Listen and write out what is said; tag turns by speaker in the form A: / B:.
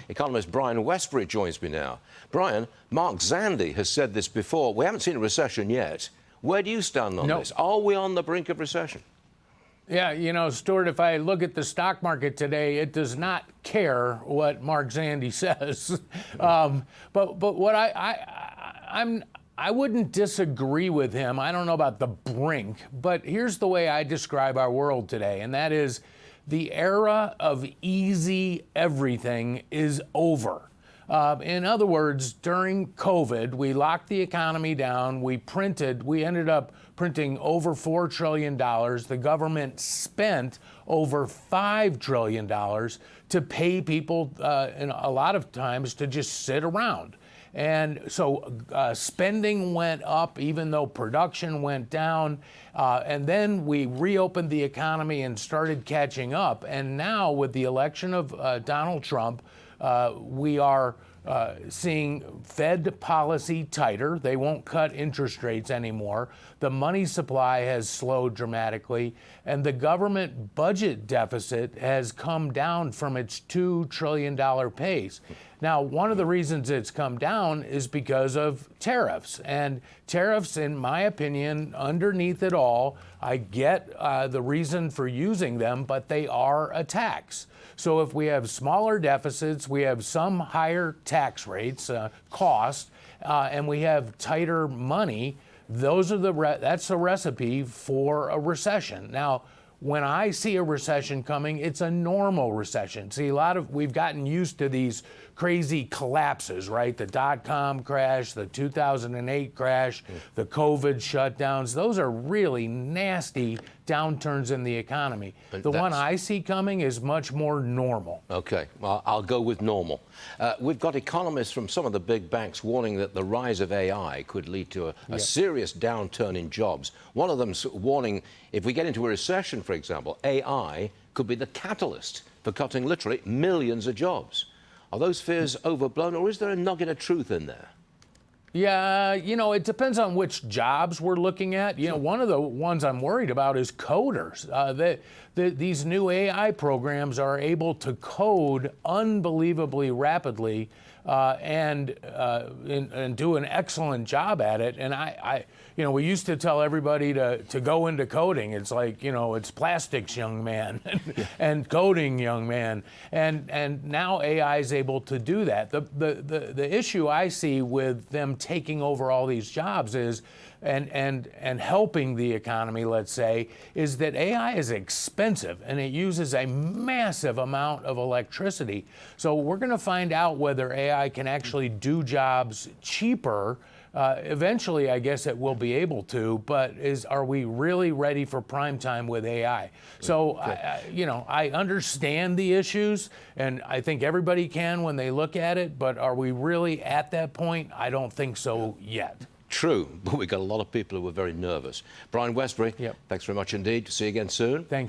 A: Economist Brian Wesbury joins me now. Brian, Mark Zandi has said this before. We haven't seen a recession yet. Where do you stand on this? Are we on the brink of recession?
B: Yeah, you know, Stuart, if I look at the stock market today, it does not care what Mark Zandi says. But what I wouldn't disagree with him. I don't know about the brink, but here's the way I describe our world today, and that is the era of easy everything is over. In other words, during COVID, we locked the economy down. We ended up printing over $4 trillion. The government spent over $5 trillion to pay people, and a lot of times to just sit around. And so spending went up even though production went down. And then we reopened the economy and started catching up. And now with the election of Donald Trump, we are seeing Fed policy tighter. They won't cut interest rates anymore. The money supply has slowed dramatically, and the government budget deficit has come down from its $2 trillion pace. Now, one of the reasons it's come down is because of tariffs. And tariffs, in my opinion, underneath it all, I get the reason for using them, but they are a tax. So if we have smaller deficits, we have some higher tax rates, cost, and we have tighter money, that's the recipe for a recession. Now, when I see a recession coming, it's a normal recession. See, we've gotten used to these crazy collapses, right? The dot-com crash, the 2008 crash, the COVID shutdowns. Those are really nasty downturns in the economy. The one I see coming is much more normal.
A: Okay, well, I'll go with normal. We've got economists from some of the big banks warning that the rise of AI could lead to a serious downturn in jobs. One of them's warning if we get into a recession, for example, AI could be the catalyst for cutting literally millions of jobs. Are those fears overblown, or is there a nugget of truth in there?
B: Yeah, you know, it depends on which jobs we're looking at. You know, one of the ones I'm worried about is coders. These new AI programs are able to code unbelievably rapidly and do an excellent job at it. And you know, we used to tell everybody to go into coding. It's like, you know, it's plastics, young man, and coding, young man. And now AI is able to do that. The issue I see with them taking over all these jobs is, and helping the economy, let's say, is that AI is expensive and it uses a massive amount of electricity. So we're going to find out whether AI can actually do jobs cheaper. Eventually, I guess it will be able to, but are we really ready for prime time with AI? So, you know, I understand the issues, and I think everybody can when they look at it, but are we really at that point? I don't think so yet.
A: True, but we've got a lot of people who are very nervous. Brian Wesbury, thanks very much indeed. See you again soon.
B: Thanks.